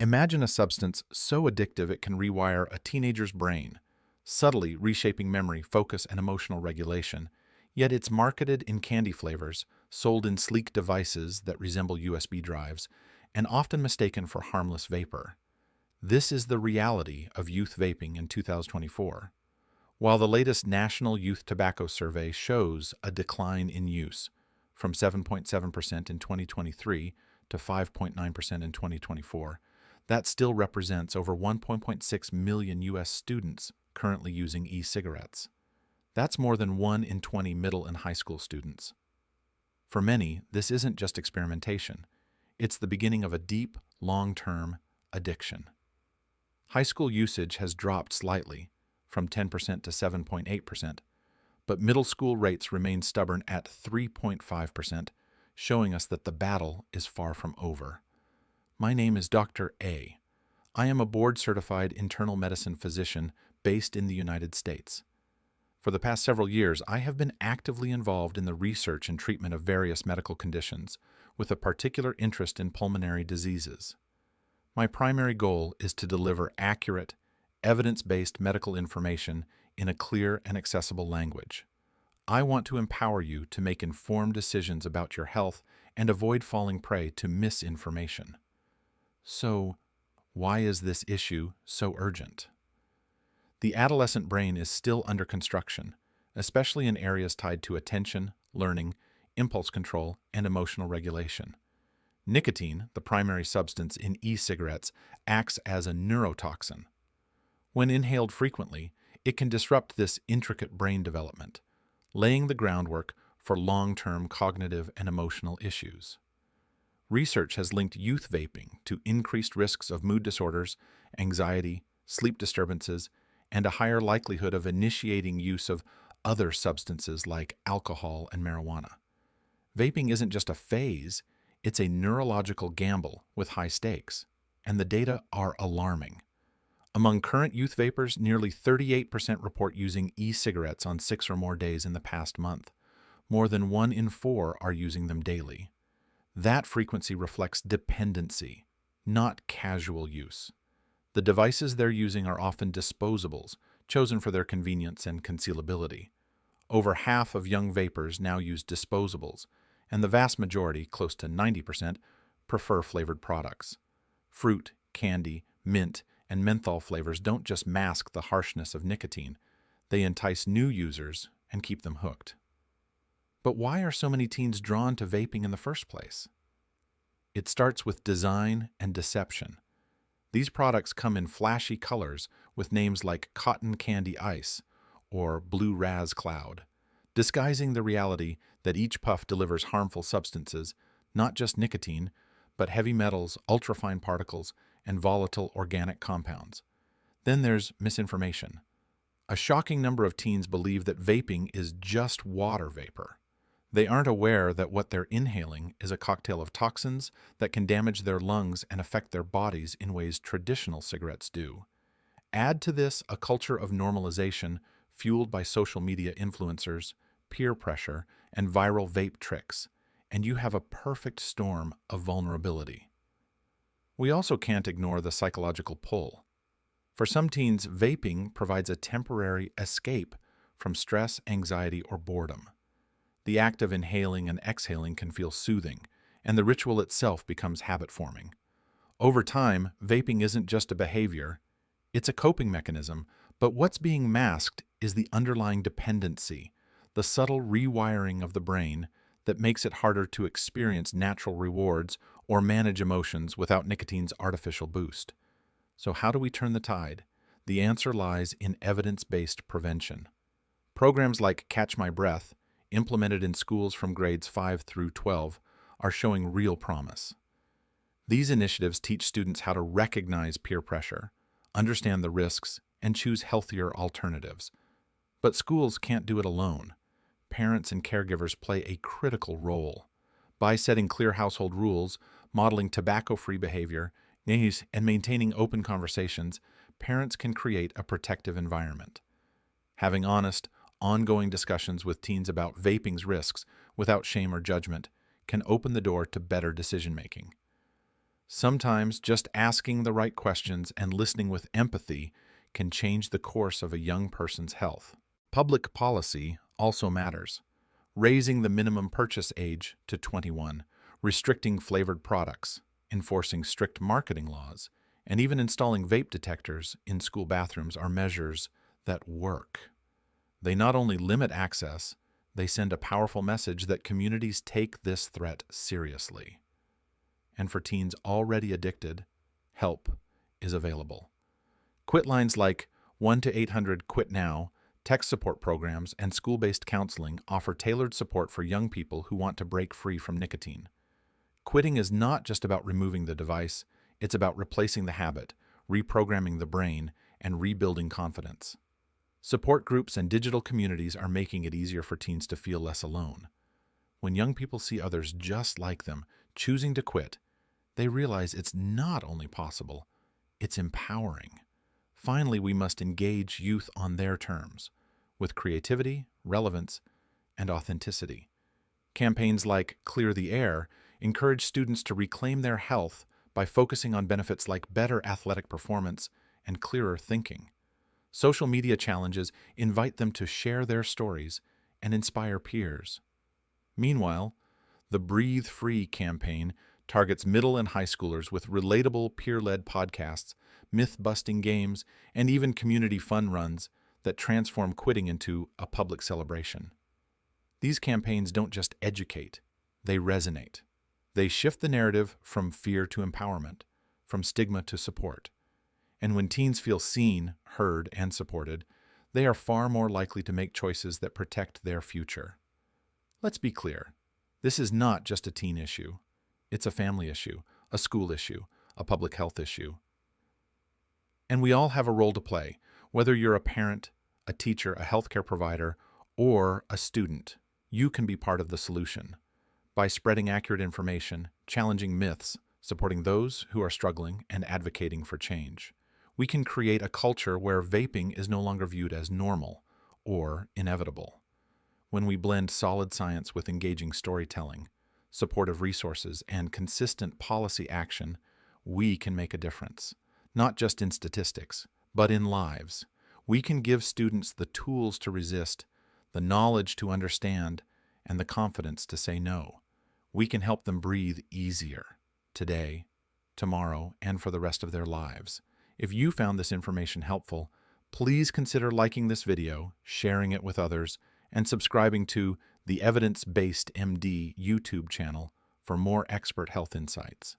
Imagine a substance so addictive it can rewire a teenager's brain, subtly reshaping memory, focus, and emotional regulation. Yet it's marketed in candy flavors, sold in sleek devices that resemble USB drives, and often mistaken for harmless vapor. This is the reality of youth vaping in 2024. While the latest National Youth Tobacco Survey shows a decline in use from 7.7% in 2023 to 5.9% in 2024, that still represents over 1.6 million U.S. students currently using e-cigarettes. That's more than 1 in 20 middle and high school students. For many, this isn't just experimentation. It's the beginning of a deep, long-term addiction. High school usage has dropped slightly, from 10% to 7.8%, but middle school rates remain stubborn at 3.5%, showing us that the battle is far from over. My name is Dr. A. I am a board-certified internal medicine physician based in the United States. For the past several years, I have been actively involved in the research and treatment of various medical conditions, with a particular interest in pulmonary diseases. My primary goal is to deliver accurate, evidence-based medical information in a clear and accessible language. I want to empower you to make informed decisions about your health and avoid falling prey to misinformation. So, why is this issue so urgent? The adolescent brain is still under construction, especially in areas tied to attention, learning, impulse control, and emotional regulation. Nicotine, the primary substance in e-cigarettes, acts as a neurotoxin. When inhaled frequently, it can disrupt this intricate brain development, laying the groundwork for long-term cognitive and emotional issues. Research has linked youth vaping to increased risks of mood disorders, anxiety, sleep disturbances, and a higher likelihood of initiating use of other substances like alcohol and marijuana. Vaping isn't just a phase, it's a neurological gamble with high stakes, and the data are alarming. Among current youth vapers, nearly 38% report using e-cigarettes on 6 or more days in the past month. More than 1 in 4 are using them daily. That frequency reflects dependency, not casual use. The devices they're using are often disposables, chosen for their convenience and concealability. Over half of young vapers now use disposables, and the vast majority, close to 90%, prefer flavored products. Fruit, candy, mint, and menthol flavors don't just mask the harshness of nicotine, they entice new users and keep them hooked. But why are so many teens drawn to vaping in the first place? It starts with design and deception. These products come in flashy colors with names like Cotton Candy Ice or Blue Raz Cloud, disguising the reality that each puff delivers harmful substances, not just nicotine, but heavy metals, ultrafine particles, and volatile organic compounds. Then there's misinformation. A shocking number of teens believe that vaping is just water vapor. They aren't aware that what they're inhaling is a cocktail of toxins that can damage their lungs and affect their bodies in ways traditional cigarettes do. Add to this a culture of normalization fueled by social media influencers, peer pressure, and viral vape tricks, and you have a perfect storm of vulnerability. We also can't ignore the psychological pull. For some teens, vaping provides a temporary escape from stress, anxiety, or boredom. The act of inhaling and exhaling can feel soothing, and the ritual itself becomes habit-forming. Over time, vaping isn't just a behavior, it's a coping mechanism, but what's being masked is the underlying dependency, the subtle rewiring of the brain that makes it harder to experience natural rewards or manage emotions without nicotine's artificial boost. So how do we turn the tide? The answer lies in evidence-based prevention. Programs like Catch My Breath, implemented in schools from grades 5 through 12, are showing real promise. These initiatives teach students how to recognize peer pressure, understand the risks, and choose healthier alternatives. But schools can't do it alone. Parents and caregivers play a critical role. By setting clear household rules, modeling tobacco-free behavior, and maintaining open conversations, parents can create a protective environment. Having honest, ongoing discussions with teens about vaping's risks without shame or judgment can open the door to better decision-making. Sometimes just asking the right questions and listening with empathy can change the course of a young person's health. Public policy also matters. Raising the minimum purchase age to 21, restricting flavored products, enforcing strict marketing laws, and even installing vape detectors in school bathrooms are measures that work. They not only limit access, they send a powerful message that communities take this threat seriously. And for teens already addicted, help is available. Quit lines like 1-800-QUIT NOW, text support programs, and school-based counseling offer tailored support for young people who want to break free from nicotine. Quitting is not just about removing the device, it's about replacing the habit, reprogramming the brain, and rebuilding confidence. Support groups and digital communities are making it easier for teens to feel less alone. When young people see others just like them choosing to quit, they realize it's not only possible, it's empowering. Finally, we must engage youth on their terms, with creativity, relevance, and authenticity. Campaigns like Clear the Air encourage students to reclaim their health by focusing on benefits like better athletic performance and clearer thinking. Social media challenges invite them to share their stories and inspire peers. Meanwhile, the Breathe Free campaign targets middle and high schoolers with relatable peer-led podcasts, myth-busting games, and even community fun runs that transform quitting into a public celebration. These campaigns don't just educate, they resonate. They shift the narrative from fear to empowerment, from stigma to support. And when teens feel seen, heard, and supported, they are far more likely to make choices that protect their future. Let's be clear, this is not just a teen issue. It's a family issue, a school issue, a public health issue. And we all have a role to play, whether you're a parent, a teacher, a healthcare provider, or a student. You can be part of the solution. By spreading accurate information, challenging myths, supporting those who are struggling, and advocating for change, we can create a culture where vaping is no longer viewed as normal or inevitable. When we blend solid science with engaging storytelling, supportive resources, and consistent policy action, we can make a difference, not just in statistics, but in lives. We can give students the tools to resist, the knowledge to understand, and the confidence to say no. We can help them breathe easier today, tomorrow, and for the rest of their lives. If you found this information helpful, please consider liking this video, sharing it with others, and subscribing to the Evidence-Based MD YouTube channel for more expert health insights.